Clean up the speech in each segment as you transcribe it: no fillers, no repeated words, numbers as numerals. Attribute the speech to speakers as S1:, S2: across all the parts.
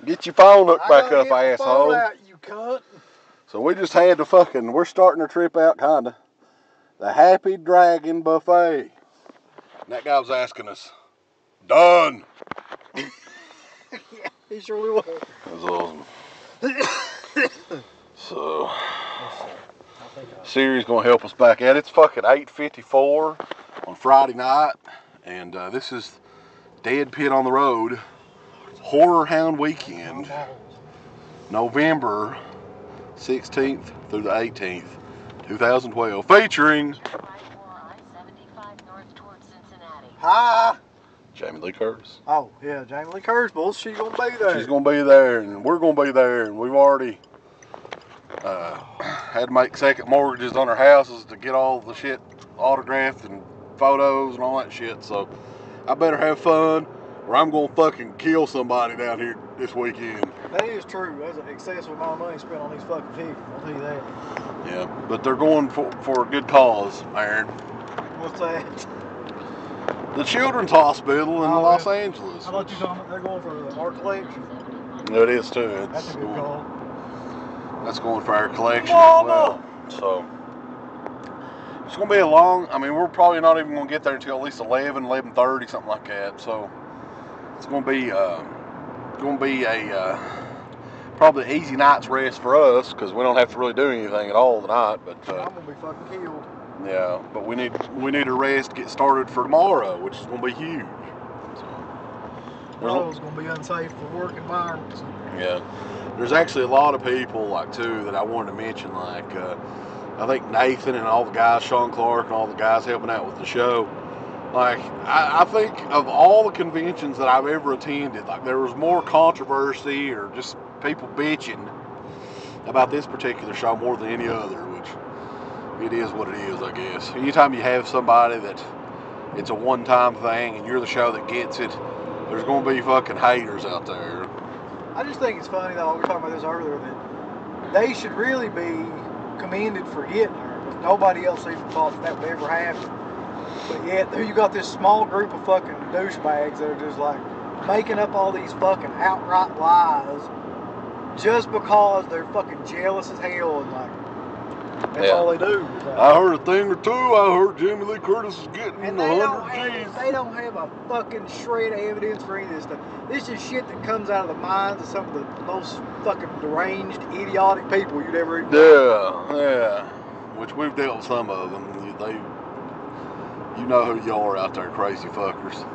S1: Get your phone hooked back up, asshole.
S2: Out, you cunt.
S1: So we just had to fucking, we're starting our trip out kinda. The Happy Dragon Buffet. And that guy was asking us, done.
S2: Yeah, he surely was.
S1: That was awesome. So, Siri's gonna help us back out. It's fucking 8:54 on Friday night. And this is DEADPIT on the road. Horrorhound weekend. November 16th through the 18th, 2012. Featuring
S2: Hi.
S1: Jamie Lee Curtis.
S2: Oh, yeah, Jamie Lee Curtis, well, she's going to be there.
S1: She's going to be there, and we're going to be there, and we've already had to make second mortgages on our houses to get all the shit autographed and photos and all that shit, so I better have fun, or I'm going to fucking kill somebody down here this weekend.
S2: That is true. That's an excessive amount of money spent on these fucking tickets, I'll tell you that.
S1: Yeah, but they're going for a good cause, Aaron.
S2: What's that?
S1: The Children's Hospital in Los Angeles.
S2: I thought you were talking about they're going for the art collection.
S1: No, it is too.
S2: That's a good call.
S1: That's going for our collection as well. So it's going to be a long. I mean, we're probably not even going to get there until at least 11:30, something like that. So it's going to be a probably easy night's rest for us because we don't have to really do anything at all tonight. But
S2: I'm gonna be fucking killed.
S1: Yeah, but we need a rest to get started for tomorrow, which is going to be huge. So,
S2: tomorrow's going to be unsafe for work environments.
S1: Yeah, there's actually a lot of people too that I wanted to mention, like I think Nathan and all the guys, Sean Clark and all the guys helping out with the show. Like I think of all the conventions that I've ever attended, like there was more controversy or just people bitching about this particular show more than any other, which it is what it is, I guess. Anytime you have somebody that it's a one-time thing and you're the show that gets it, there's going to be fucking haters out there.
S2: I just think it's funny, though, we were talking about this earlier, that they should really be commended for getting her. Because nobody else even thought that would ever happen. But yet, there you got this small group of fucking douchebags that are just like making up all these fucking outright lies just because they're fucking jealous as hell and like, that's all they do.
S1: I heard a thing or two. I heard Jamie Lee Curtis is getting 100 G's.
S2: They don't have a fucking shred of evidence for any of this stuff. This is shit that comes out of the minds of some of the most fucking deranged, idiotic people you'd ever even
S1: Yeah. Which we've dealt with some of them. You know who you are out there, crazy fuckers.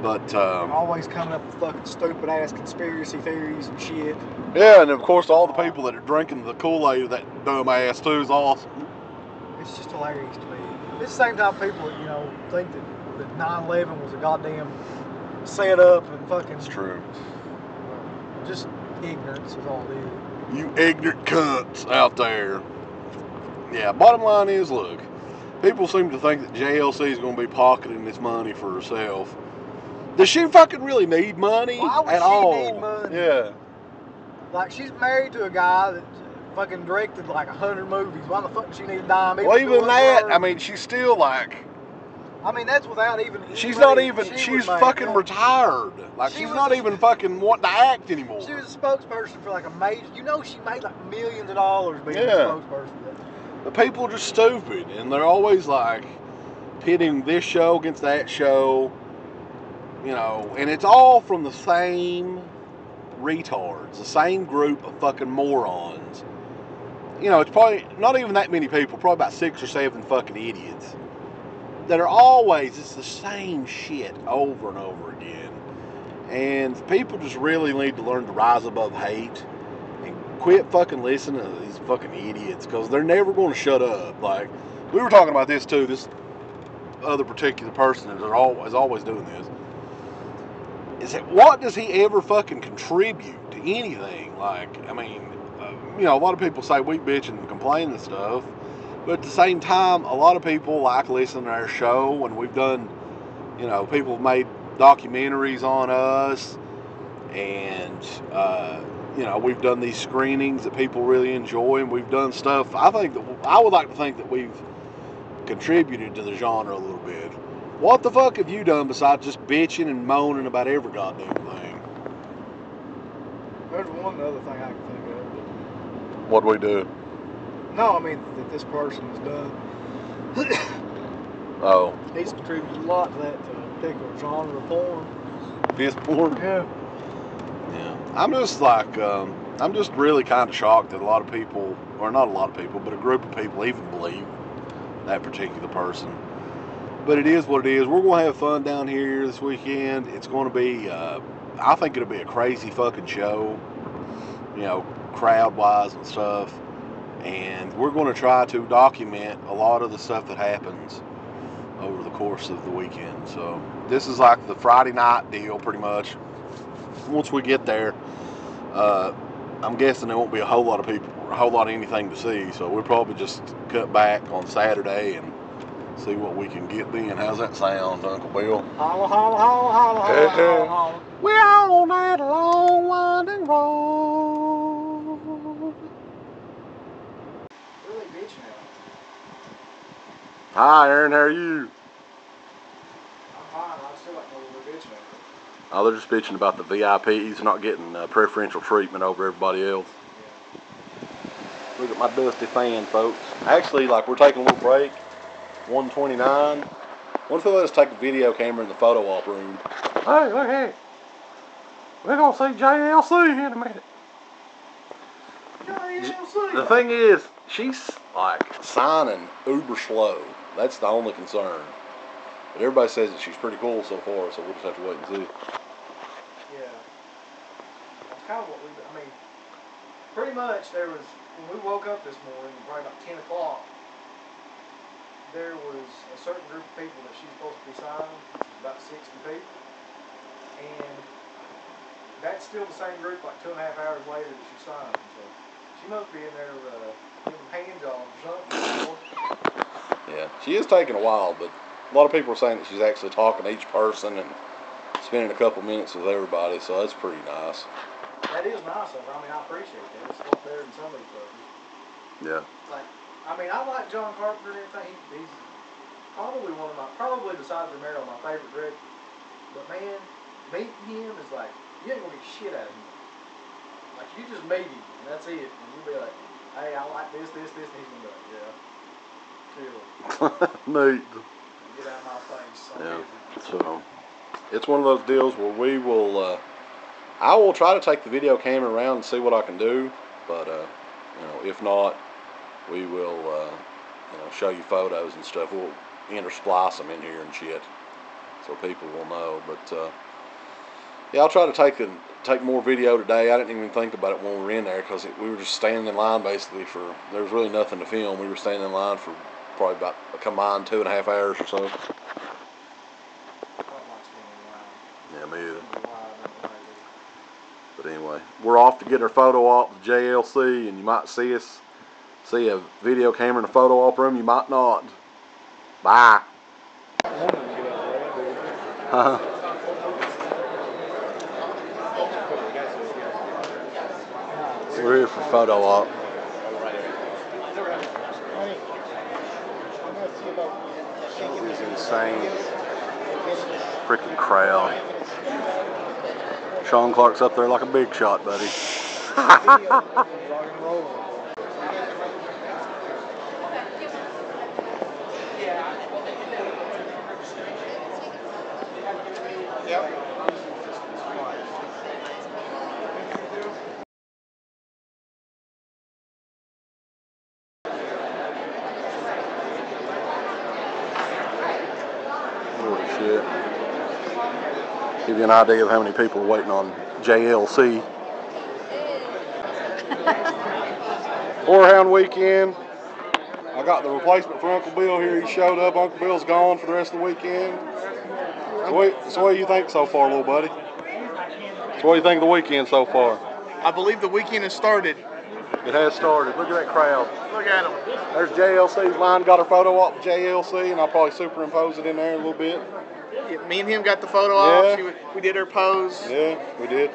S1: But
S2: always coming up with fucking stupid ass conspiracy theories and shit.
S1: Yeah, and of course all the people that are drinking the Kool-Aid of that dumb ass too is awesome.
S2: It's just hilarious to me. It's the same time people that, think that 9/11 was a goddamn setup and fucking.
S1: It's true.
S2: Just ignorance is all it is.
S1: You ignorant cunts out there. Yeah, bottom line is, look, people seem to think that JLC is going to be pocketing this money for herself. Does she fucking really need money at all?
S2: Why would she need money?
S1: Yeah.
S2: Like, she's married to a guy that fucking directed like 100 movies. Why the fuck does she need a dime?
S1: Well, even that, I mean, she's still like...
S2: I mean, that's without even...
S1: She's not even... She's fucking retired. Like, she's not even fucking wanting to act anymore.
S2: She was a spokesperson for like a major... she made like millions of dollars being a spokesperson.
S1: But people are just stupid. And they're always like pitting this show against that show. And it's all from the same retards, the same group of fucking morons. It's probably not even that many people, probably about 6 or 7 fucking idiots that are always, it's the same shit over and over again. And people just really need to learn to rise above hate and quit fucking listening to these fucking idiots, because they're never going to shut up. Like, we were talking about this too, this other particular person is always doing this. Is that what does he ever fucking contribute to anything? Like, I mean, a lot of people say we bitch and complain and stuff, but at the same time, a lot of people like listening to our show, and we've done, people have made documentaries on us, and, we've done these screenings that people really enjoy, and we've done stuff. I would like to think that we've contributed to the genre a little bit. What the fuck have you done besides just bitching and moaning about every goddamn thing?
S2: There's one other thing I can think of.
S1: What do we do?
S2: No, I mean that this person has done.
S1: Oh.
S2: He's contributed a lot to that particular genre of porn.
S1: Piss porn?
S2: Yeah.
S1: Yeah. I'm just like, I'm just really kind of shocked that a lot of people, or not a lot of people, but a group of people even believe that particular person. But it is what it is. We're going to have fun down here this weekend. It's going to be, I think it'll be a crazy fucking show, you know, crowd-wise and stuff. And we're going to try to document a lot of the stuff that happens over the course of the weekend. So this is like the Friday night deal, pretty much. Once we get there, I'm guessing there won't be a whole lot of people, or a whole lot of anything to see. So we'll probably just cut back on Saturday and see what we can get then. How's that sound, Uncle Bill?
S2: Holla, holla, holla, holla, holla, holla, holla.
S1: We're on that long winding road.
S2: Really bitching at him.
S1: Hi, Aaron. How are you?
S2: I'm fine. I still don't know what we're bitching at.
S1: Oh, they're just bitching about the VIPs not getting preferential treatment over everybody else. Yeah. Look at my dusty fan, folks. Actually, like, we're taking a little break. 1:29. What if they let us take a video camera in the photo op room? Hey, look here. We're going to see JLC in a minute.
S2: JLC.
S1: The thing is, she's like signing uber slow. That's the only concern. But everybody says that she's pretty cool so far, so we'll just have to wait and see.
S2: Yeah. That's kind of what we, I mean, pretty much there was, when we woke up this morning, probably about 10 o'clock, there was a certain group of people that she's supposed to be signing, which is about 60 people. And that's still the same group like 2.5 hours later that she signed. So she must be in there giving hand jobs or something.
S1: Yeah, she is taking a while, but a lot of people are saying that she's actually talking to each person and spending a couple minutes with everybody, so that's pretty nice.
S2: That is nice of her. I mean, I appreciate that. It's a lot better than some of these places.
S1: Yeah.
S2: Like, I mean, I like John Carpenter and everything. He's probably one of my, probably besides Romero, my favorite director. But man, meeting him is like, you ain't gonna get shit out of him. Like, you just meet him, and that's it. And you'll be like, hey, I like this, and he's gonna be like, yeah. Chill.
S1: Neat.
S2: Get out of my face.
S1: Yeah. So, it's one of those deals where we will, I will try to take the video camera around and see what I can do. But, you know, if not, we will, you know, show you photos and stuff. We'll intersplice them in here and shit, so people will know. But yeah, I'll try to take more video today. I didn't even think about it when we were in there because we were just standing in line basically for. There was really nothing to film. We were standing in line for probably about a combined 2.5 hours or so. Yeah, me either. But anyway, we're off to get our photo op with JLC, and you might see us see a video camera in a photo op room. You might not. Bye. We're here for photo op. This is insane. Freaking crowd. Sean Clark's up there like a big shot, buddy. Holy shit. Give you an idea of how many people are waiting on JLC. Horrorhound weekend. I got the replacement for Uncle Bill here. He showed up. Uncle Bill's gone for the rest of the weekend. So what do you think so far, little buddy? So what do you think of the weekend so far?
S3: I believe the weekend has started.
S1: It has started. Look at that crowd.
S3: Look at them.
S1: There's JLC's line. Got our photo op with JLC, and I'll probably superimpose it in there a little bit.
S3: Yeah, me and him got the photo off. We did her pose.
S1: Yeah, we did.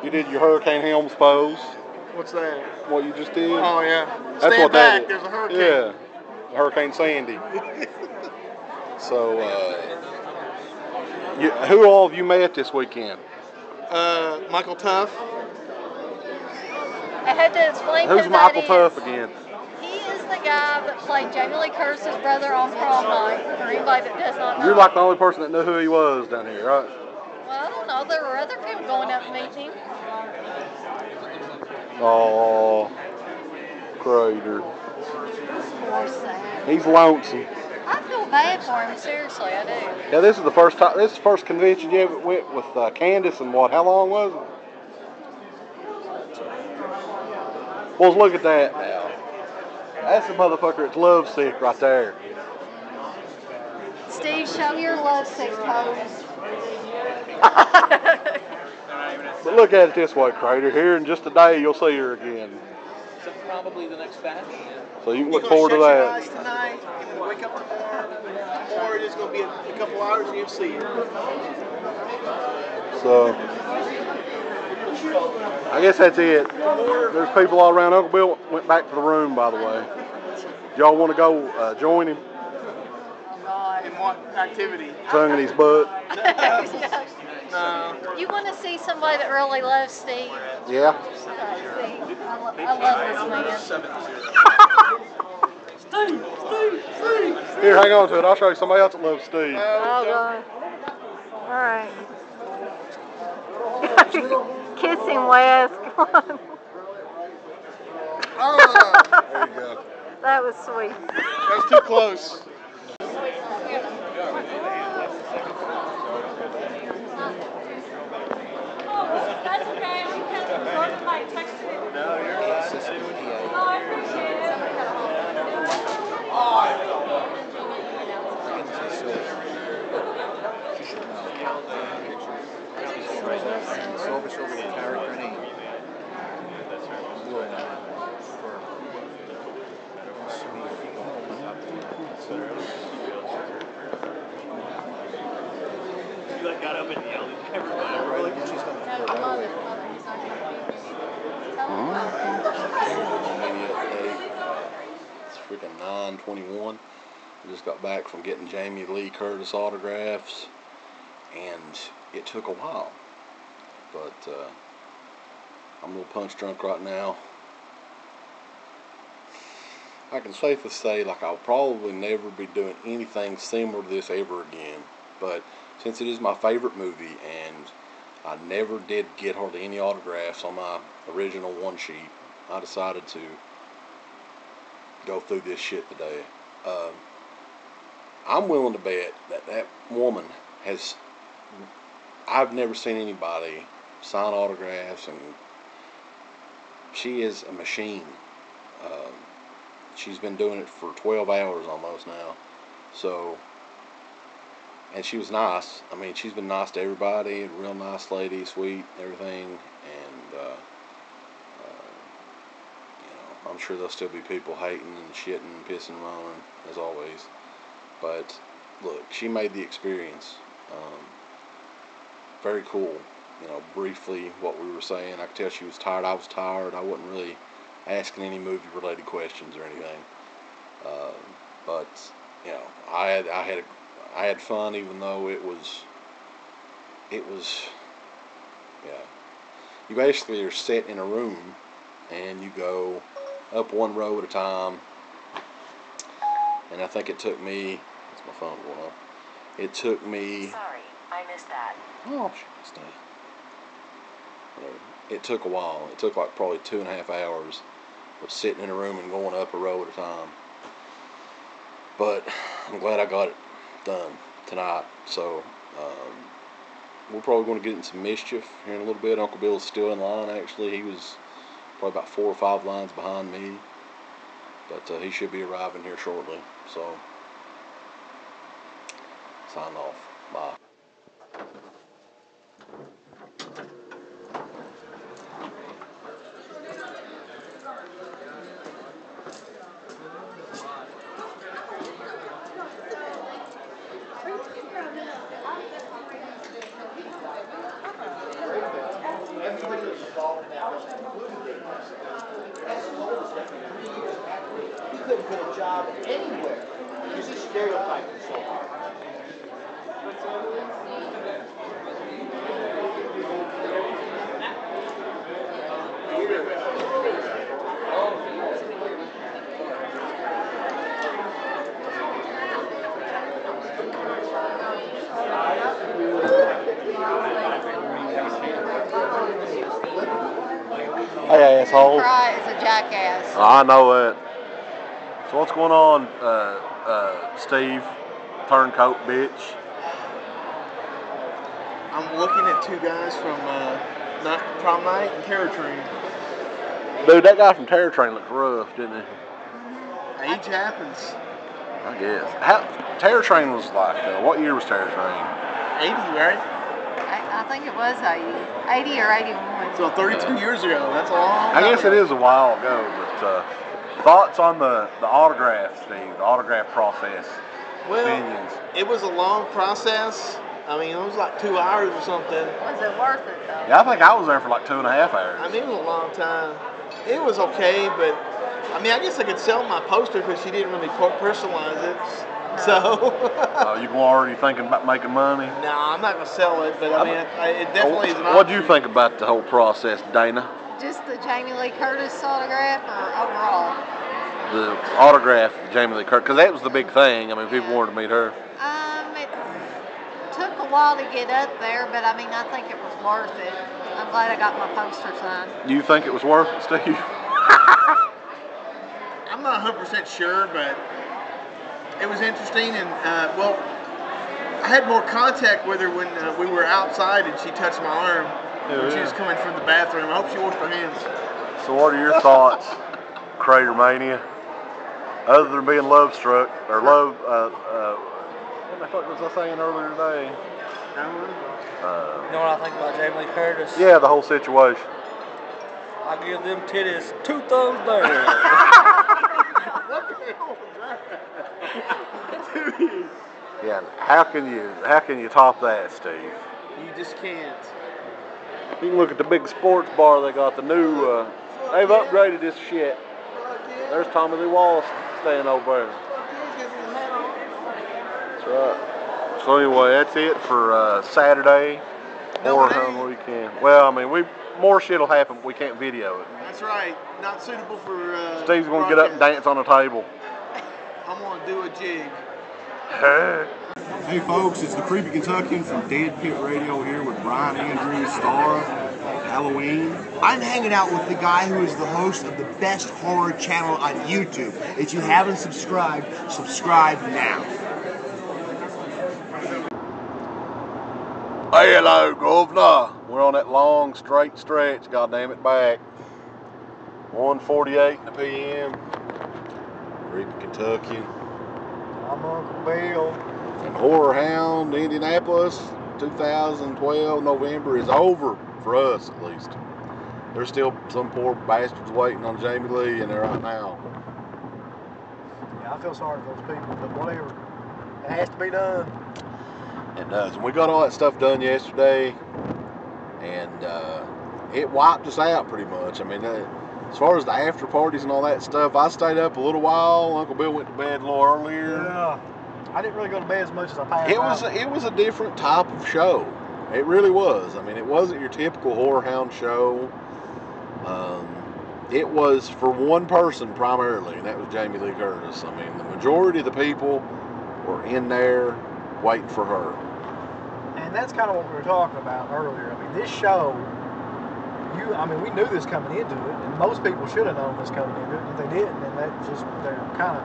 S1: You did your Hurricane Helms pose.
S3: What's that?
S1: What you just did?
S3: Oh, yeah.
S1: That's
S3: Stand
S1: what
S3: back.
S1: that is.
S3: There's a hurricane.
S1: Yeah, Hurricane Sandy. So, who all have you met this weekend?
S3: Michael Tuff.
S4: I had to explain
S1: Who's
S4: who
S1: Michael
S4: that is.
S1: Tuff again?
S4: He is the guy that played Jamie Lee Curtis's brother on Prom Night, for anybody that does not know.
S1: You're like the only person that knew who he was down here, right?
S4: Well, I don't know. There were other people going up meeting him.
S1: Oh, Crater.
S4: Poor Sam.
S1: He's lonesome.
S4: I feel bad for him. Seriously, I do.
S1: Yeah, this is the first time. This is the first convention you ever went with Candace, and what? How long was it? Well, look at that now. That's the motherfucker that's lovesick right there.
S4: Steve, show me your lovesick pose.
S1: But look at it this way, Crater. Here in just a day, you'll see her again.
S5: So probably the next batch.
S1: So you can look forward to that.
S3: Your eyes tonight, and then wake up tomorrow, or it's going to be a couple hours and you'll see her.
S1: So I guess that's it. There's people all around. Uncle Bill went back to the room, by the way. Y'all want to go join him?
S4: Oh, God.
S3: In what activity?
S1: Tongue in his butt.
S3: No.
S4: You want to see somebody that really loves Steve?
S1: Yeah.
S4: Steve. I love this man.
S1: Here, hang on to it. I'll show you somebody else that loves Steve.
S4: Oh, God. All right. Kiss him, Wes. Come on.
S1: There you go.
S4: That was sweet.
S3: That's too close.
S4: That's okay. We can like text it. No, you're fine. Oh, I appreciate it.
S5: You like got up and yelled at everybody.
S1: It's freaking 9:21. We just got back from getting Jamie Lee Curtis autographs, and it took a while. But I'm a little punch drunk right now. I can safely say, like, I'll probably never be doing anything similar to this ever again. But since it is my favorite movie, and I never did get hardly any autographs on my original one sheet, I decided to go through this shit today. I'm willing to bet that that woman has, I've never seen anybody sign autographs, and she is a machine. She's been doing it for 12 hours almost now. So, and she was nice. I mean, she's been nice to everybody, real nice lady, sweet, everything. And, you know, I'm sure there'll still be people hating and shitting and pissing and moaning, as always. But, look, she made the experience. Very cool. You know, briefly what we were saying. I could tell she was tired. I was tired. I wasn't really asking any movie-related questions or anything. But, you know, I had fun, even though it was, yeah. You basically are set in a room, and you go up one row at a time. And I think it took me, what's my phone going on? It took me.
S6: Sorry, I missed that.
S1: Oh, shit, stay. It took a while. It took like probably 2.5 hours of sitting in a room and going up a row at a time. But I'm glad I got it done tonight. So we're probably going to get in some mischief here in a little bit. Uncle Bill's still in line, actually. He was probably about 4 or 5 lines behind me. But he should be arriving here shortly. So, sign off. Bye.
S7: He couldn't get a job anywhere because he's stereotyping so hard. Here.
S1: Hey, asshole.
S4: Cry is a jackass.
S1: I know that. So what's going on, Steve? Turncoat bitch.
S3: I'm looking at two guys from Prom Night and Terror Train.
S1: Dude, that guy from Terror Train looked rough, didn't he?
S3: Age happens.
S1: I guess. Terror Train was like, what year was Terror Train?
S3: 80, right?
S4: I think it was 80 or 81.
S3: So 32 years ago. That's a long time
S1: I guess
S3: ago.
S1: it is a while ago, but thoughts on the autograph, Steve, the autograph process?
S3: Well,
S1: Opinions?
S3: it was a long process. I mean, it was like 2 hours or something.
S4: Was it worth it though?
S1: Yeah, I think I was there for like 2.5 hours.
S3: I mean, it was a long time. It was okay, but I mean, I guess I could sell my poster because she didn't really personalize it. So.
S1: You were already thinking about making money?
S3: No, I'm not going to sell it, but I mean, it definitely is an
S1: What do you
S3: option.
S1: think about the whole process, Dana?
S4: Just the Jamie Lee Curtis autograph or overall?
S1: The autograph of Jamie Lee Curtis, because that was the big thing. I mean, people wanted to meet her.
S4: It took a while to get up there, but I mean, I think it was worth it. I'm glad I got my poster signed.
S1: Do you think it was worth it, Steve?
S3: I'm not 100% sure, but it was interesting, and well, I had more contact with her when we were outside and she touched my arm when she was coming from the bathroom. I hope she washed her hands.
S1: So what are your thoughts, Crater Mania? Other than being love struck, or love, what the fuck was I saying earlier today?
S5: You know what I think about Jamie Lee Curtis?
S1: Yeah, the whole situation.
S5: I give them titties 2 thumbs down.
S1: Yeah, how can you top that, Steve?
S3: You just can't.
S1: You can look at the big sports bar they got, the new, they've upgraded this shit. There's Tommy Lee Wallace staying over there. That's right. So anyway, that's it for Saturday, Horrorhound weekend. Well, I mean, more shit will happen, but we can't video it.
S3: That's right. Not suitable for
S1: Steve's going to get up and dance on the table.
S3: I'm going to do a jig.
S6: Hey folks, it's the Creepy Kentuckian from DEADPIT Radio here with Brian Andrews, star of Halloween.
S7: I'm hanging out with the guy who is the host of the best horror channel on YouTube. If you haven't subscribed, subscribe now.
S1: Hey, hello, Governor. We're on that long, straight stretch, goddamn it, back. 1:48 in the p.m. Creepy Kentuckian.
S2: I'm Uncle Bill.
S1: And Horrorhound, Indianapolis, 2012 November is over for us, at least. There's still some poor bastards waiting on Jamie Lee in there right now.
S2: Yeah, I feel sorry for those people, but whatever. It has to be done.
S1: It does. And we got all that stuff done yesterday, and it wiped us out pretty much. I mean, as far as the after parties and all that stuff, I stayed up a little while. Uncle Bill went to bed a little earlier.
S2: Yeah. I didn't really go to bed as much as I passed
S1: It was a different type of show. It really was. I mean, it wasn't your typical Horrorhound show. It was for one person primarily, and that was Jamie Lee Curtis. I mean, the majority of the people were in there waiting for her.
S2: And that's kind of what we were talking about earlier. I mean, this show, we knew this coming into it, and most people should have known this coming into it. If they didn't, then they're kind of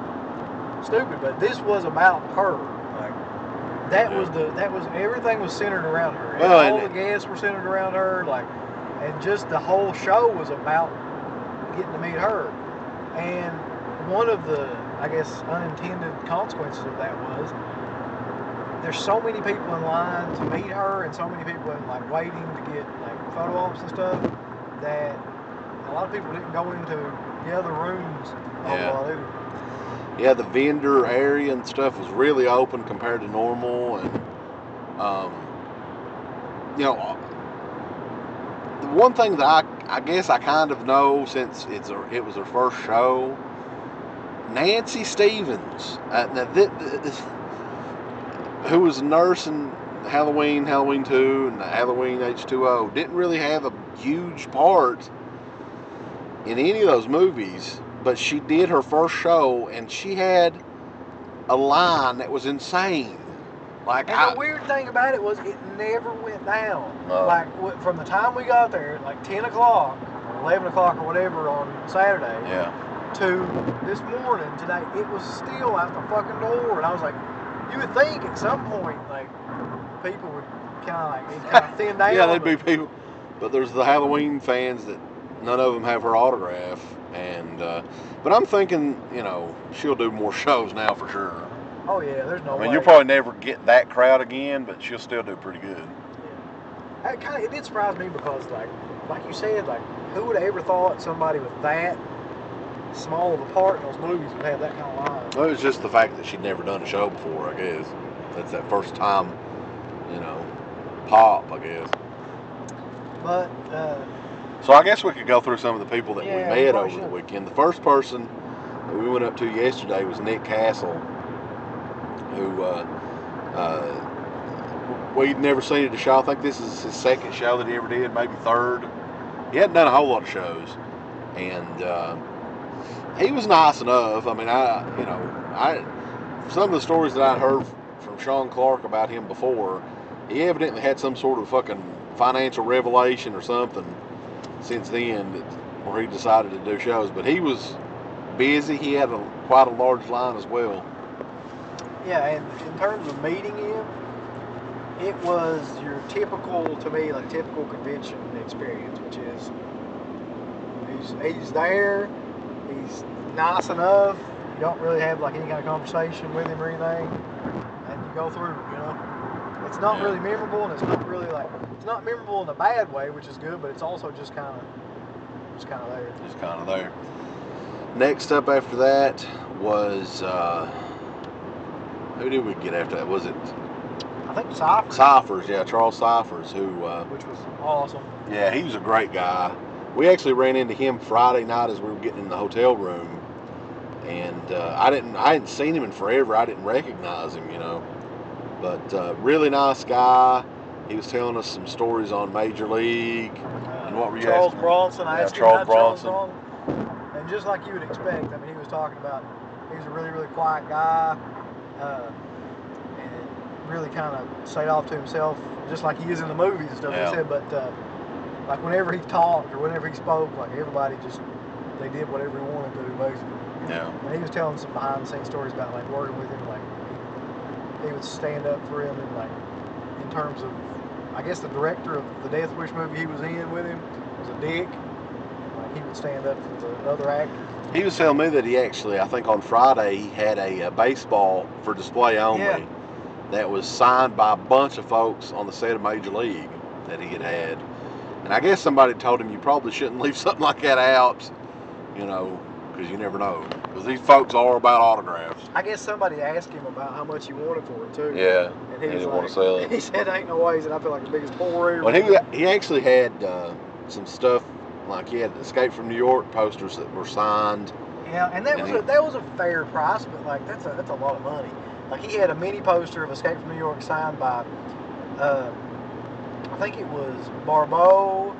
S2: stupid. But this was about her. Like everything was centered around her.
S1: Well,
S2: all the guests were centered around her. And just the whole show was about getting to meet her. And one of the, I guess, unintended consequences of that was there's so many people in line to meet her, and so many people waiting to get photo ops and stuff, that a lot of people didn't go into the other rooms a lot either.
S1: Yeah, the vendor area and stuff was really open compared to normal, and the one thing that I guess I kind of know, since it was her first show, Nancy Stevens, who was a nurse in Halloween 2, and Halloween H2O, didn't really have a huge part in any of those movies, but she did her first show, and she had a line that was insane.
S2: The weird thing about it was it never went down. From the time we got there, 10 o'clock or 11 o'clock or whatever on Saturday.
S1: Yeah.
S2: To this morning, today, it was still out the fucking door. And I was like, you would think at some point, like, people would kind of thin down.
S1: Yeah, there'd be people. But there's the Halloween fans that none of them have her autograph. And, but I'm thinking, you know, she'll do more shows now for sure.
S2: Oh, yeah, there's no way.
S1: I mean, you'll probably never get that crowd again, but she'll still do pretty good.
S2: Yeah. It did surprise me because, like you said, like, who would have ever thought somebody with that small of a part in those movies would have that kind of line?
S1: Well, it was just the fact that she'd never done a show before, I guess. That's that first time, you know, pop, I guess.
S2: But,
S1: so I guess we could go through some of the people that we met over
S2: sure.
S1: the weekend. The first person that we went up to yesterday was Nick Castle, who we'd never seen at the show. I think this is his second show that he ever did, maybe third. He hadn't done a whole lot of shows, and he was nice enough. I mean, some of the stories that I'd heard from Sean Clark about him before, he evidently had some sort of fucking financial revelation or something since then where he decided to do shows. But he was busy. He had quite a large line as well.
S2: yeah, and in terms of meeting him, it was your typical, to me, like typical convention experience, which is he's there, he's nice enough, you don't really have like any kind of conversation with him or anything, and you go through, you know. It's not really memorable, and it's not really like, it's not memorable in a bad way, which is good, but it's also just kind of there.
S1: Just kind of there. Next up after that was, who did we get after that? Was it?
S2: I think Cyphers.
S1: Cyphers, yeah, Charles Cyphers, who...
S2: which was awesome.
S1: Yeah, he was a great guy. We actually ran into him Friday night as we were getting in the hotel room, and I hadn't seen him in forever. I didn't recognize him, you know. But really nice guy. He was telling us some stories on Major League. And what were you
S2: Charles
S1: asking?
S2: Bronson. I
S1: Yeah,
S2: asked him
S1: Charles
S2: about
S1: Bronson.
S2: Charles Bronson. And just like you would expect, I mean, he was talking about, he was a really, really quiet guy, and really kind of stayed off to himself, just like he is in the movies and stuff.
S1: Yeah.
S2: He said, but like whenever he talked or whenever he spoke, like everybody just, they did whatever he wanted to, basically.
S1: Yeah.
S2: And he was telling some behind-the-scenes stories about like working with him, like he would stand up for him, and like in terms of, I guess the director of the Death Wish movie he was in with him was a dick. Like he would stand up for the other actors.
S1: He was telling me that he actually, I think on Friday, he had a baseball for display only that was signed by a bunch of folks on the set of Major League that he had. And I guess somebody told him you probably shouldn't leave something like that out, you know, because you never know. Because these folks are about autographs.
S2: I guess somebody asked him about how much he wanted for it too.
S1: Yeah,
S2: and he
S1: didn't
S2: was
S1: want to sell it.
S2: He said, "Ain't no ways," and I feel like the biggest poor.
S1: Well, he actually had some stuff, like he had Escape from New York posters that were signed.
S2: Yeah, and that was a fair price, but like that's a lot of money. Like he had a mini poster of Escape from New York signed by, I think it was Barbeau,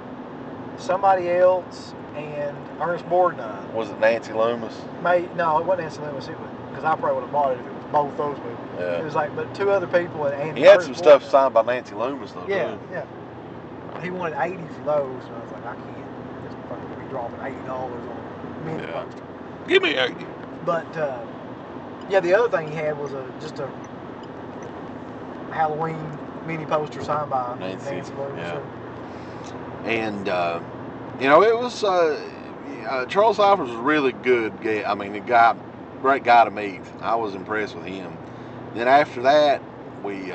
S2: somebody else, and Ernest Borgnine.
S1: Was it Nancy Loomis?
S2: No, it wasn't Nancy Loomis. It was, because I probably would have bought it if it was both those movies.
S1: Yeah.
S2: It was like, but two other people and
S1: He had
S2: Ernest
S1: some stuff
S2: Borgnine.
S1: signed by Nancy Loomis though.
S2: Yeah,
S1: too.
S2: yeah. He wanted 80 for those, and I was like, I can't just fucking be dropping $80 on a mini poster.
S1: Give me 80.
S2: But yeah, the other thing he had was just a Halloween mini poster signed by Nancy Loomis.
S1: Yeah. And you know, it was Charles Cyphers was really good. I mean, great guy to meet. I was impressed with him. Then after that, we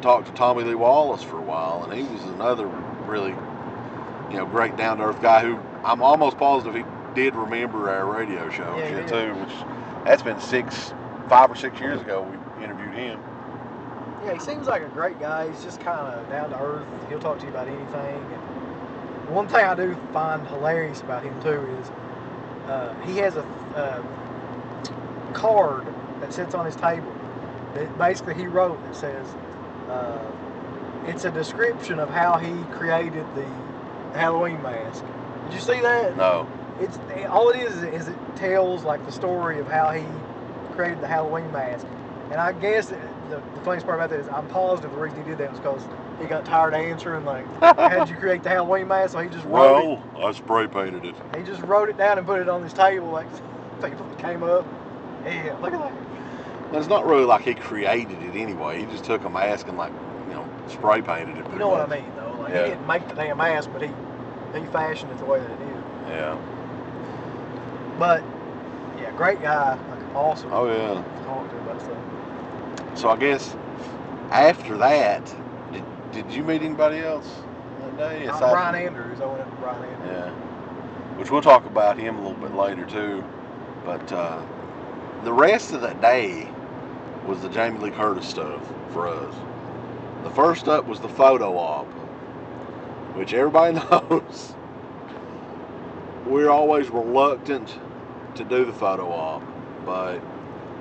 S1: talked to Tommy Lee Wallace for a while, and he was another really, you know, great down to earth guy who I'm almost positive he did remember our radio show and shit too, which that's been 5 or 6 years ago we interviewed him.
S2: Yeah, he seems like a great guy. He's just kind of down to earth. He'll talk to you about anything. And one thing I do find hilarious about him too is he has a card that sits on his table that basically he wrote that says it's a description of how he created the Halloween mask. Did you see that?
S1: No.
S2: It's all it is it tells like the story of how he created the Halloween mask. And I guess the funniest part about that is I'm positive the reason he did that was because he got tired of answering, like, how'd you create the Halloween mask? So he just wrote
S1: Well, I spray painted it.
S2: it. He just wrote it down and put it on his table, like, people came up. Yeah, look at that.
S1: And it's not really like he created it anyway. He just took a mask and, like, you know, spray painted it.
S2: You know what I mean, though? Like,
S1: Yeah.
S2: he didn't make the damn mask, but he fashioned it the way that it is.
S1: Yeah.
S2: But, yeah, great guy. Like, awesome.
S1: Oh, yeah.
S2: To talk to about stuff.
S1: So I guess after that, did you meet anybody else that day?
S2: Brian Andrews. I went up to Brian Andrews.
S1: Yeah. Which we'll talk about him a little bit later too. But the rest of that day was the Jamie Lee Curtis stuff for us. The first up was the photo op, which everybody knows we're always reluctant to do the photo op, but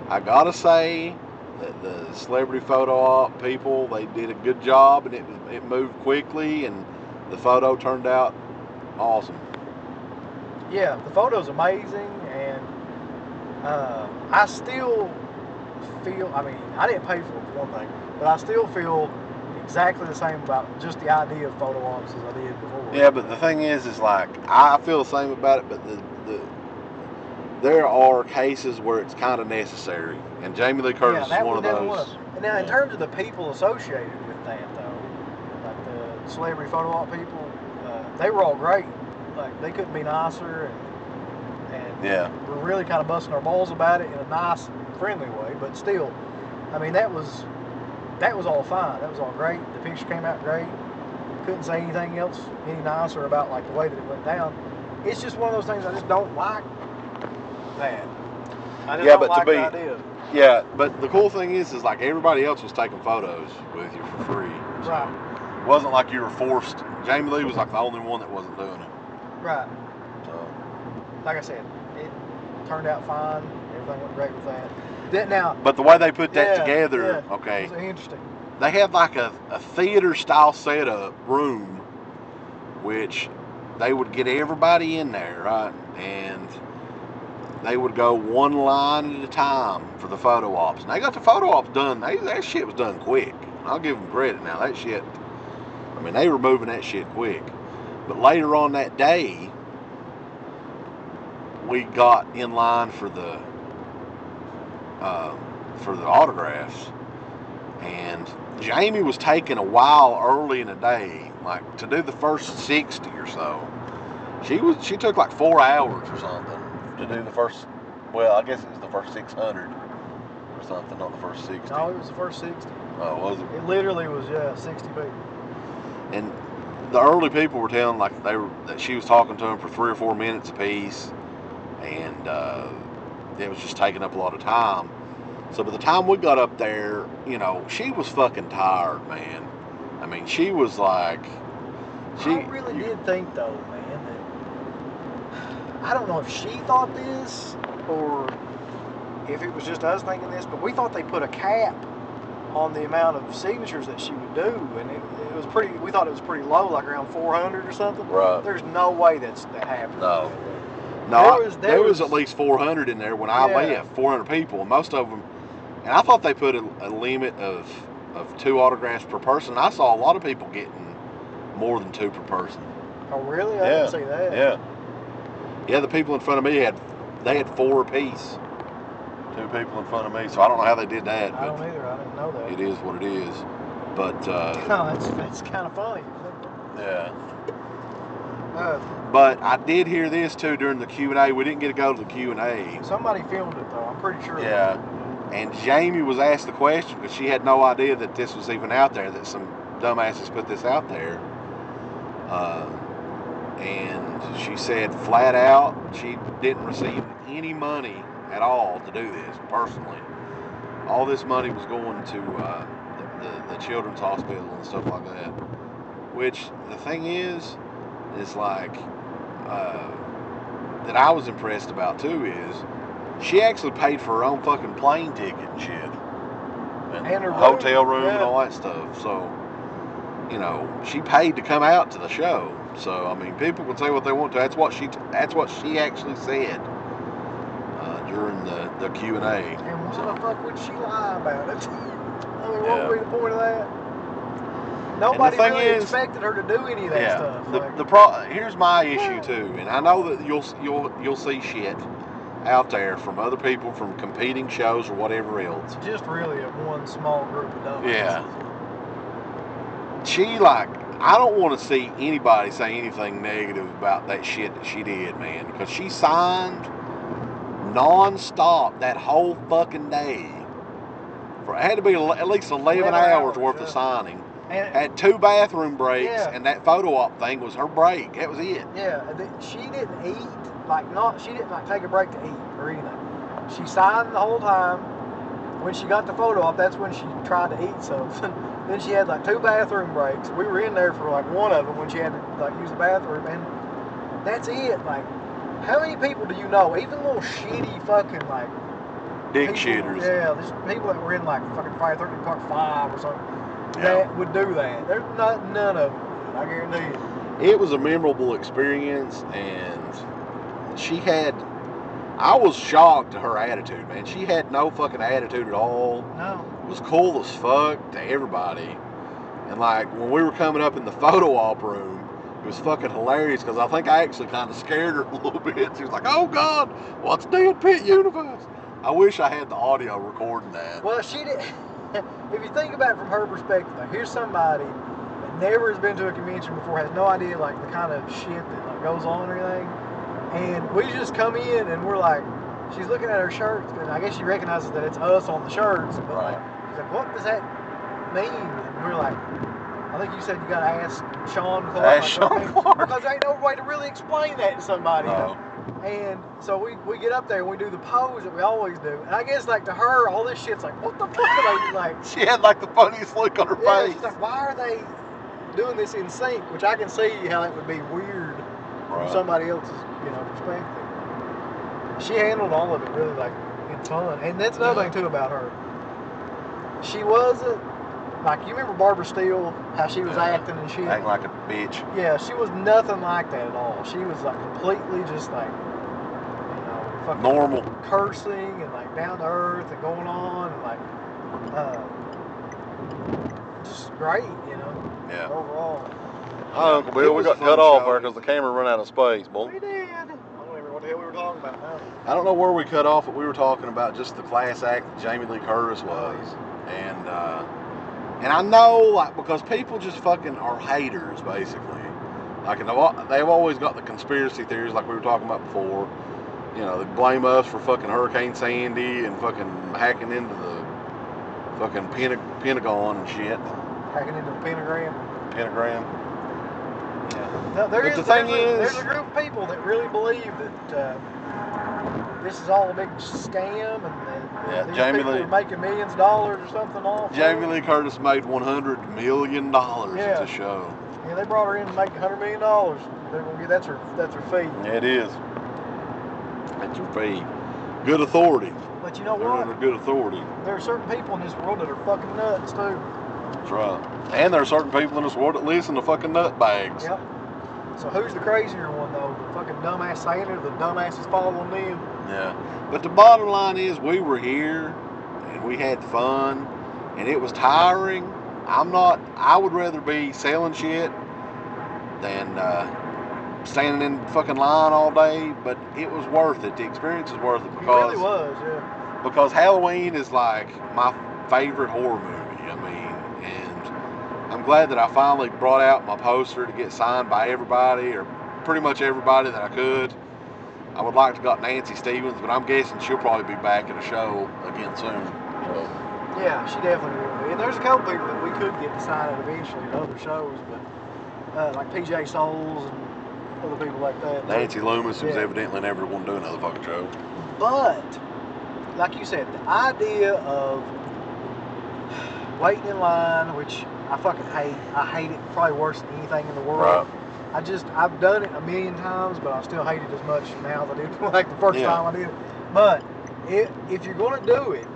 S1: I gotta say that the celebrity photo op people, they did a good job, and it moved quickly, and the photo turned out awesome.
S2: Yeah, the photo's amazing, and I still feel, I mean, I didn't pay for it for one thing, but I still feel exactly the same about just the idea of photo ops as I did before.
S1: Yeah, but the thing is like, I feel the same about it, but there are cases where it's kind of necessary, and Jamie Lee Curtis is one of those.
S2: And now, in terms of the people associated with that, though, like the celebrity photo op people, they were all great. Like, they couldn't be nicer, and
S1: Yeah.
S2: we're really kind of busting our balls about it in a nice, friendly way. But still, I mean, that was all fine. That was all great. The picture came out great. Couldn't say anything else any nicer about, like, the way that it went down. It's just one of those things I just don't like. That. I just don't like the idea.
S1: Yeah, but the cool thing is like everybody else was taking photos with you for free. So
S2: Right.
S1: it wasn't like you were forced. Jamie Lee was like the only one that wasn't doing it.
S2: Right.
S1: So
S2: Like I said, it turned out fine. Everything went great with that. Now,
S1: but the way they put that
S2: yeah,
S1: together,
S2: yeah,
S1: okay.
S2: it was interesting.
S1: They had like a theater style setup room, which they would get everybody in there, right? And they would go one line at a time for the photo ops. And they got the photo ops done. That shit was done quick. I'll give them credit now. That shit, I mean, they were moving that shit quick. But later on that day, we got in line for the autographs. And Jamie was taking a while early in the day, like to do the first 60 or so. She took like 4 hours or something to do the first, well, I guess it was the first 600 or something, not the first 60.
S2: No, it was the first 60.
S1: Oh, was it?
S2: It literally was, 60 people.
S1: And the early people were telling like that she was talking to them for 3 or 4 minutes apiece, and it was just taking up a lot of time. So by the time we got up there, you know, she was fucking tired, man. I mean, she was like,
S2: I really did think, though, man, that I don't know if she thought this or if it was just us thinking this, but we thought they put a cap on the amount of signatures that she would do, and it was pretty. We thought it was pretty low, like around 400 or something.
S1: Right.
S2: There's no way that happened.
S1: No. There was at least 400 in there when I left. 400 people, and most of them. And I thought they put a limit of 2 autographs per person. I saw a lot of people getting more than 2 per person.
S2: Oh, really? I didn't see that.
S1: Yeah. Yeah, the people in front of me had 4 apiece. 2 people in front of me, so I don't know how they did that.
S2: I don't either. I didn't know that.
S1: It is what it is. But
S2: no, that's kind of funny.
S1: Yeah. But I did hear this too during the Q&A. We didn't get to go to the Q&A.
S2: Somebody filmed it though. I'm pretty sure.
S1: Yeah. And Jamie was asked the question because she had no idea that this was even out there, that some dumbasses put this out there. And she said flat out she didn't receive any money at all to do this personally. All this money was going to the children's hospital and stuff like that. Which the thing is like that I was impressed about too is she actually paid for her own fucking plane ticket and shit, and
S2: her
S1: hotel room
S2: yeah.
S1: and all that stuff. So, you know, she paid to come out to the show. So I mean, people can say what they want to. That's what she actually said during the Q&A.
S2: And why the fuck would she lie about it? I mean, what
S1: Yeah.
S2: would be the point of that? nobody
S1: thing
S2: really
S1: is,
S2: expected her to do any of that stuff.
S1: Here's my issue too, and I know that you'll see shit out there from other people from competing shows or whatever else.
S2: Just really one small group of dumbasses.
S1: Yeah. I don't want to see anybody say anything negative about that shit that she did, man, because she signed non-stop that whole fucking day. It had to be at least 11 hours worth of signing.
S2: And
S1: had 2 bathroom breaks, and that photo op thing was her break. That was it.
S2: Yeah, she didn't eat, she didn't take a break to eat or anything. She signed the whole time. When she got the photo op, that's when she tried to eat something. Then she had 2 bathroom breaks. We were in there for one of them when she had to use the bathroom, and that's it. How many people do you know, even little shitty fucking
S1: dick
S2: people,
S1: shitters?
S2: Yeah, there's people that were in fucking Friday 13th Part 5 or something that would do that. There's none of them. I guarantee you.
S1: It was a memorable experience, and I was shocked at her attitude, man. She had no fucking attitude at all.
S2: No.
S1: It was cool as fuck to everybody. And when we were coming up in the photo op room, it was fucking hilarious because I think I actually kind of scared her a little bit. She was like, "Oh God, what's DEADPIT universe?" I wish I had the audio recording that.
S2: Well, she did. If you think about it from her perspective, here's somebody that never has been to a convention before, has no idea the kind of shit that goes on or anything, and we just come in and we're she's looking at her shirts, and I guess she recognizes that it's us on the shirts, but she's like, "What does that mean?" And we're like, "I think you said you got to ask Sean Clark."
S1: Ask Sean Clark.
S2: Because there ain't no way to really explain that to somebody.
S1: No.
S2: And so we get up there and we do the pose that we always do. And I guess to her, all this shit's what the fuck are they
S1: She had the funniest look on her face.
S2: She's like, why are they doing this in sync? Which I can see how that would be weird from somebody else's perspective. She handled all of it really in fun. And that's another thing too about her. She wasn't you remember Barbara Steele, how she was acting and shit?
S1: Acting like a bitch.
S2: Yeah, she was nothing like that at all. She was completely just fucking
S1: normal,
S2: cursing and down to earth and going on and just great,
S1: Yeah.
S2: overall.
S1: Hi, Uncle Bill. We got cut off there because the camera ran out of space, boy.
S2: We did. I don't remember what the hell we were talking about now.
S1: I don't know where we cut off, but we were talking about just the class act that Jamie Lee Curtis was. And I know, because people just fucking are haters, basically. They've always got the conspiracy theories like we were talking about before. They blame us for fucking Hurricane Sandy and fucking hacking into the fucking Pentagon and shit.
S2: Hacking into the pentagram.
S1: Yeah.
S2: No,
S1: there's a
S2: group of people that really believe that this is all a big scam and these people are making millions of dollars or something off.
S1: Jamie Lee Curtis made $100 million at the show.
S2: Yeah, they brought her in to make $100 million. They're gonna that's her fee.
S1: Yeah, it is. That's your fee. Good authority.
S2: But you know
S1: They're
S2: what?
S1: under good authority.
S2: There are certain people in this world that are fucking nuts too.
S1: That's right. And there are certain people in this world that listen to fucking nutbags.
S2: Yep. So who's the crazier one though? The fucking dumbass saying it or the dumbasses following them?
S1: Yeah. But the bottom line is we were here and we had fun and it was tiring. I would rather be selling shit than standing in fucking line all day, but it was worth it. The experience was worth it because
S2: it really was, yeah.
S1: Because Halloween is my favorite horror movie. And I'm glad that I finally brought out my poster to get signed by everybody, or pretty much everybody that I could. I would like to got Nancy Stevens, but I'm guessing she'll probably be back at a show again soon. So.
S2: Yeah, she definitely will be. And there's a couple people that we could get to sign it eventually at other shows, but like PJ Souls and other people like that.
S1: Nancy Loomis was evidently never going to do another fucking show.
S2: But, like you said, the idea of waiting in line, which I fucking hate. I hate it probably worse than anything in the world.
S1: Right.
S2: I've done it a million times, but I still hate it as much now as I did like the first time I did it. But if you're going to do it,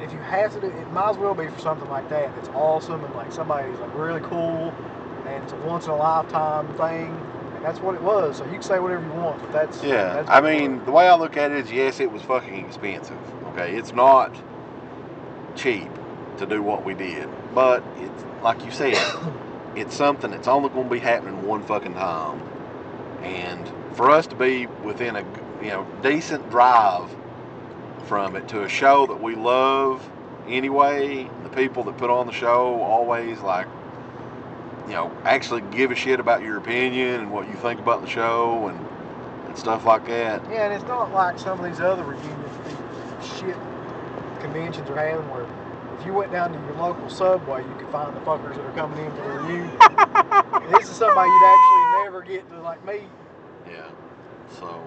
S2: if you have to do it, it might as well be for something like that. It's awesome and like somebody's like really cool, and it's a once in a lifetime thing. And that's what it was. So you can say whatever you want, but that's
S1: the way I look at it is, yes, it was fucking expensive. Okay, it's not cheap to do what we did, but it's like you said, it's something that's only going to be happening one fucking time. And for us to be within a decent drive from it to a show that we love anyway, the people that put on the show always actually give a shit about your opinion and what you think about the show and stuff like that.
S2: Yeah, and it's not like some of these other reunions, these shit conventions are having where if you went down to your local Subway, you could find the fuckers that are coming in for the reunion. This is somebody you'd actually never get to meet.
S1: Yeah. So,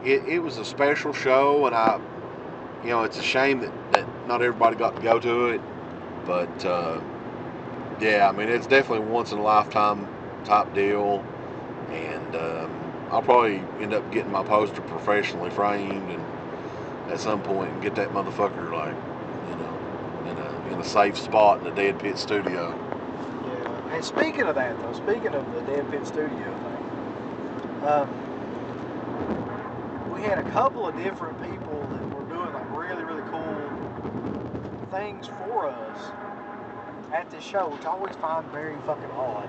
S1: it was a special show, and it's a shame that not everybody got to go to it, but yeah, I mean, it's definitely a once in a lifetime type deal, and I'll probably end up getting my poster professionally framed and at some point and get that motherfucker in a safe spot in the Dead Pit studio.
S2: Yeah. And speaking of that though, speaking of the Dead Pit studio thing, we had a couple of different people that were doing really, really cool things for us at this show, which I always find very fucking odd.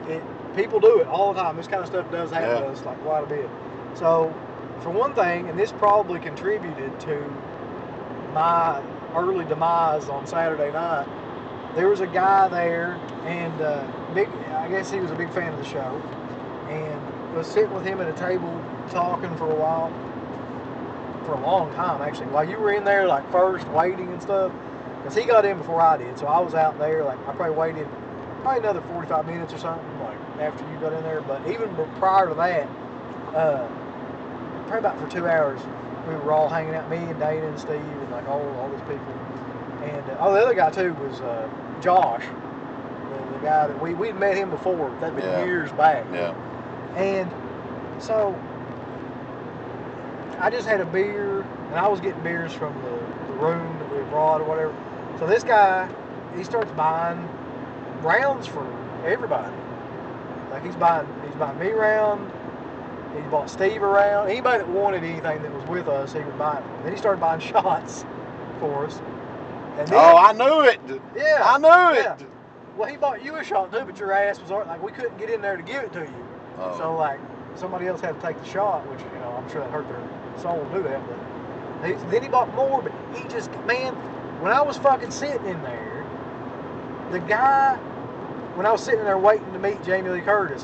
S2: But people do it all the time. This kind of stuff does happen to us quite a bit. So, for one thing, and this probably contributed to my early demise on Saturday night, there was a guy there, and I guess he was a big fan of the show, and was sitting with him at a table talking for a while, for a long time actually, while you were in there first waiting and stuff, because he got in before I did, so I was out there, I probably waited another 45 minutes or something, after you got in there, but even prior to that, probably about for 2 hours, we were all hanging out, me and Dana and Steve and all these people, and the other guy too was Josh, the guy that we'd met him before, that'd been years back.
S1: Yeah.
S2: And so I just had a beer, and I was getting beers from the room that we brought or whatever. So this guy, he starts buying rounds for everybody. He's buying me around. He bought Steve around. Anybody that wanted anything that was with us, he would buy it. Then he started buying shots for us. And then,
S1: I knew it.
S2: Yeah,
S1: I knew it.
S2: Yeah. Well, he bought you a shot too, but your ass was we couldn't get in there to give it to you.
S1: Oh.
S2: So somebody else had to take the shot, which I'm sure that hurt their soul to do that. But then he bought more. But he just when I was fucking sitting in there, the guy. When I was sitting there waiting to meet Jamie Lee Curtis,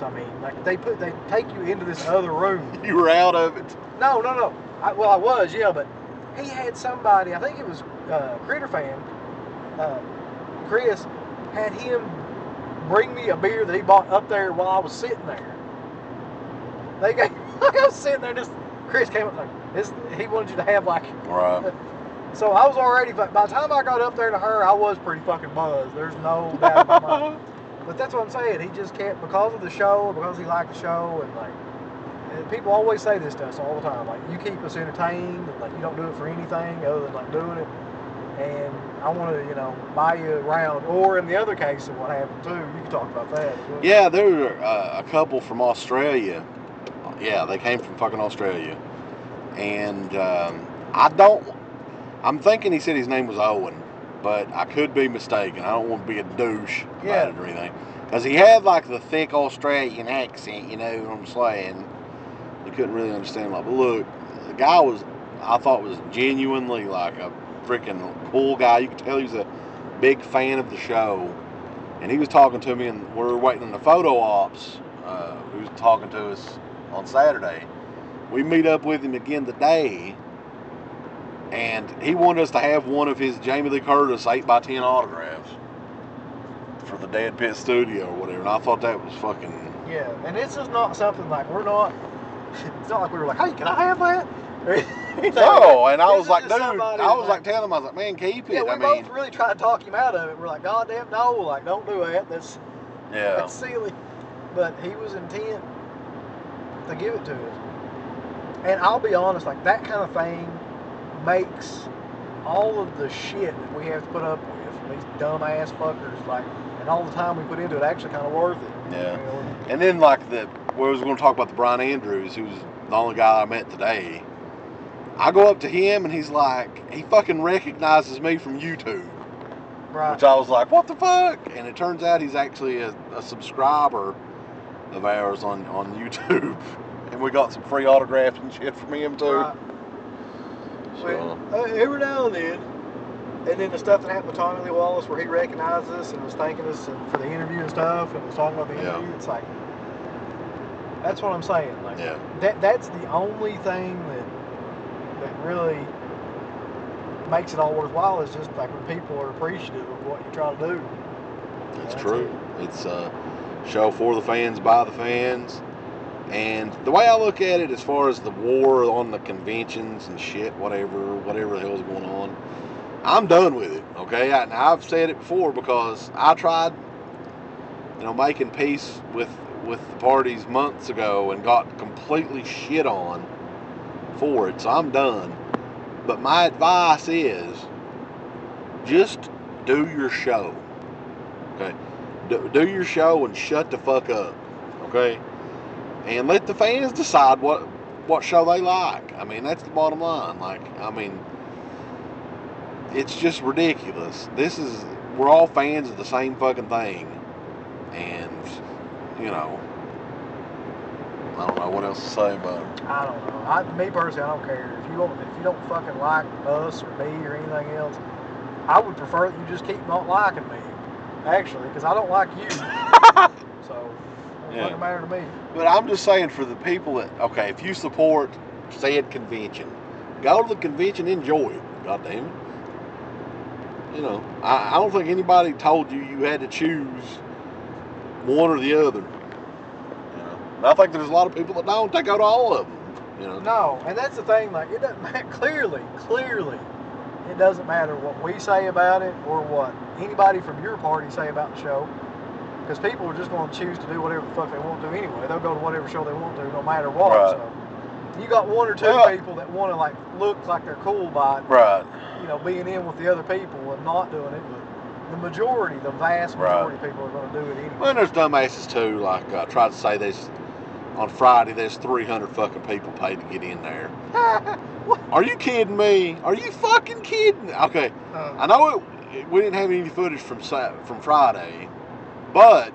S2: they take you into this other room.
S1: You were out of it.
S2: No. I was, yeah, but he had somebody, I think it was Critter Fan, Chris, had him bring me a beer that he bought up there while I was sitting there. I was sitting there, Chris came up he wanted you to have
S1: Right.
S2: So I was already, by the time I got up there to her, I was pretty fucking buzzed. There's no doubt about my But that's what I'm saying. He just kept, because of the show, because he liked the show, and and people always say this to us all the time. You keep us entertained, and you don't do it for anything other than doing it. And I want to, buy you around. Or in the other case of what happened too, you can talk about that.
S1: Yeah, there were a couple from Australia. Yeah, they came from fucking Australia, and I'm thinking he said his name was Owen. But I could be mistaken. I don't want to be a douche about it or anything. Because he had the thick Australian accent, you know what I'm saying? You couldn't really understand. But look, the guy I thought was genuinely a freaking cool guy. You could tell he was a big fan of the show. And he was talking to me, and we were waiting on the photo ops. He was talking to us on Saturday. We meet up with him again today. And he wanted us to have one of his Jamie Lee Curtis 8x10 autographs for the Dead Pit studio or whatever. And I thought that was fucking...
S2: Yeah, and this is not something we're not... It's not like we were hey, can I have that?
S1: No, and I was dude, I was telling him, I was man, keep it.
S2: Yeah, we both really tried to talk him out of it. We're God damn, no, don't do that. That's silly. But he was intent to give it to us. And I'll be honest, that kind of thing makes all of the shit that we have to put up with, these dumbass fuckers, and all the time we put into it, actually kind of worth it.
S1: Yeah. And then we was going to talk about the Brian Andrews, who's the only guy I met today. I go up to him and he's he fucking recognizes me from YouTube.
S2: Right.
S1: Which I was like, what the fuck? And it turns out he's actually a subscriber of ours on YouTube. And we got some free autographs and shit from him too.
S2: Right.
S1: So,
S2: Well, every now and then. And then the stuff that happened with Tommy Lee Wallace where he recognized us and was thanking us for the interview and stuff and was talking about the interview, it's like, that's what I'm saying. Like, that's the only thing that really makes it all worthwhile is just like when people are appreciative of what you try to do.
S1: That's true. It's a show for the fans, by the fans. And the way I look at it as far as the war on the conventions and shit, whatever the hell's going on, I'm done with it, okay? I've said it before because I tried, making peace with the parties months ago and got completely shit on for it, so I'm done. But my advice is just do your show, okay? Do your show and shut the fuck up, okay? And let the fans decide what show they like. I mean, that's the bottom line. It's just ridiculous. We're all fans of the same fucking thing. And, I don't know what else to say about it.
S2: I don't know. Me personally, I don't care. If you don't fucking like us or me or anything else, I would prefer that you just keep not liking me. Actually, because I don't like you. So, it doesn't matter to me.
S1: But I'm just saying for the people that, okay, if you support said convention, go to the convention, enjoy it. God damn it. I don't think anybody told you had to choose one or the other. And I think there's a lot of people that don't. They go to all of them.
S2: No, and that's the thing. Like, it doesn't matter. Clearly, it doesn't matter what we say about it or what anybody from your party say about the show, because people are just going to choose to do whatever the fuck they want to do anyway. They'll go to whatever show they want to, no matter what.
S1: Right.
S2: So you got one or two people that want to look like they're cool by it,
S1: right?
S2: Being in with the other people and not doing it. But the majority, the vast majority of people are going to do it anyway.
S1: Well, and there's dumbasses too. Like I tried to say this on Friday. There's 300 fucking people paid to get in there. Are you kidding me? Are you fucking kidding me? Okay, I know we didn't have any footage from Friday, but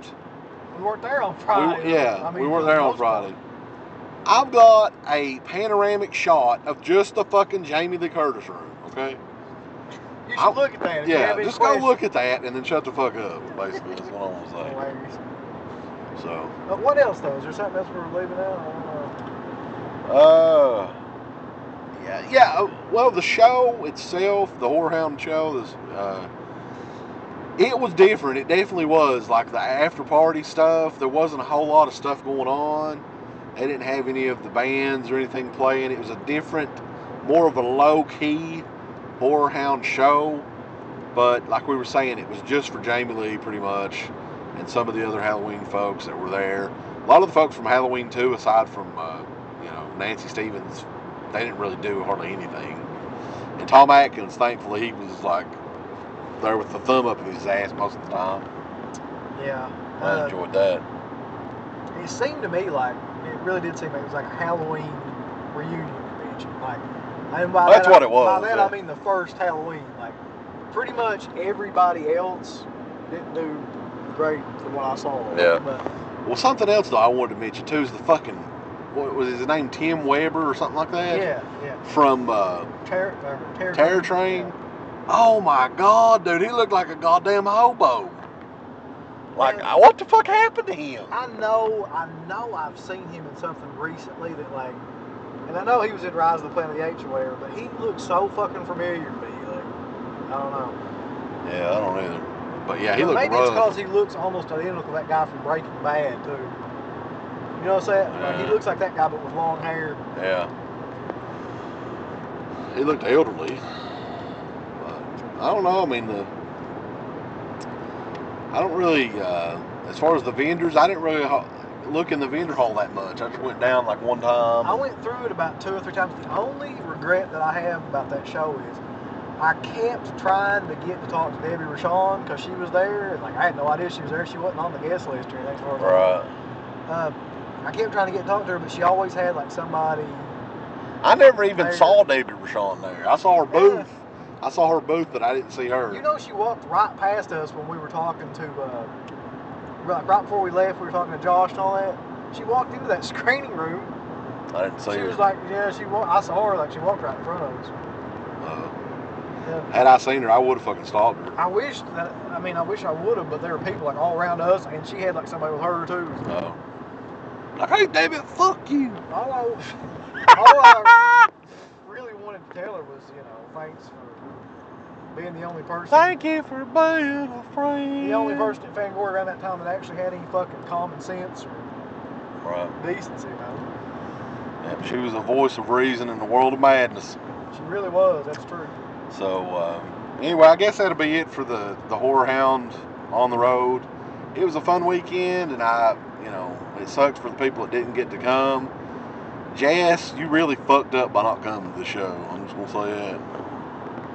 S2: we weren't there on Friday.
S1: We weren't there on Friday. I've got a panoramic shot of just the fucking Jamie Lee Curtis room. Okay.
S2: You should look at that.
S1: Just go look at that and then shut the fuck up. Basically, that's what I want to say.
S2: Hilarious.
S1: So.
S2: But what else though? Is there something else we're leaving out? I don't know.
S1: Well, the show itself, the Horrorhound show, it was different. It definitely was. Like the after party stuff, there wasn't a whole lot of stuff going on. They didn't have any of the bands or anything playing. It was a different, more of a low key Horrorhound show. But like we were saying, it was just for Jamie Lee pretty much, and some of the other Halloween folks that were there. A lot of the folks from Halloween 2, aside from Nancy Stevens, they didn't really do hardly anything. And Tom Atkins, thankfully, he was like there with the thumb up his ass most of the time.
S2: Yeah.
S1: I enjoyed that.
S2: It seemed to me like, it really did seem like it was like a Halloween reunion convention.
S1: That's what it was.
S2: By that I mean the first Halloween. Like, pretty much everybody else didn't do great from what I saw.
S1: Yeah.
S2: But,
S1: well, something else though I wanted to mention too is the fucking, what was his name, Tim Weber or something like that?
S2: Yeah.
S1: From Terror Train.
S2: Yeah.
S1: Oh my God, dude, he looked like a goddamn hobo. Like, what the fuck happened to him?
S2: I know I've seen him in something recently that like, and I know he was in Rise of the Planet of the Apes or whatever, but he looks so fucking familiar to me. Like, I don't know.
S1: Yeah, I don't either. But yeah, he looked
S2: maybe
S1: rough.
S2: it's because he looks almost identical to that guy from Breaking Bad too. You know what I'm saying?
S1: Yeah.
S2: Like, he looks like that guy but with long hair.
S1: Yeah. He looked elderly. But I don't know. I mean, I don't really, as far as the vendors, I didn't really look in the vendor hall that much. I just went down like one time.
S2: I went through it about 2 or 3 times. The only regret that I have about that show is I kept trying to get to talk to Debbie Rashawn because she was there. And, like, I had no idea she was there. She wasn't on the guest list or anything. As far as
S1: Right.
S2: I kept trying to get to talk to her, but she always had like somebody.
S1: I never even saw Debbie Rashawn there. I saw her booth. I saw her booth, but I didn't see her.
S2: You know, she walked right past us when we were talking to, right before we left, we were talking to Josh and all that. She walked into that screening room.
S1: I didn't see her.
S2: She was like, yeah, I saw her, like she walked right in front of us. Yeah.
S1: Had I seen her, I would have fucking stopped her.
S2: I wish I wish I would have, but there were people like all around us, and she had like somebody with her too.
S1: Oh. Like, hey, David, fuck you.
S2: All I really wanted to tell her was, thanks for being the only person.
S1: Thank you for being a friend.
S2: The only person at Fangoria around that time that actually had any fucking common sense or decency,
S1: Yeah, she was a voice of reason in the world of madness.
S2: She really was, that's true.
S1: So, anyway, I guess that'll be it for the Horrorhound on the road. It was a fun weekend, and it sucks for the people that didn't get to come. Jess, you really fucked up by not coming to the show. I'm just going to say that.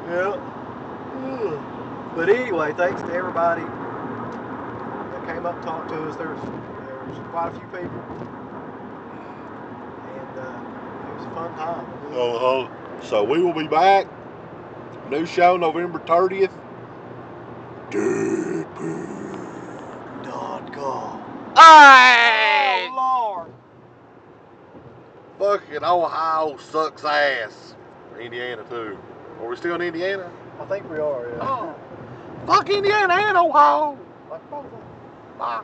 S2: Yeah. But anyway, thanks to everybody that came up and talked to us. There was quite a few people. And it was a fun time.
S1: So we will be back. New show November 30th. DEADPIT.com. Hey!
S2: Oh, Lord.
S1: Fucking Ohio sucks ass. Indiana, too. Are we still in Indiana?
S2: I think we are, yeah.
S1: Oh. Fuck Indiana and Ohio. Like both of them. Bye.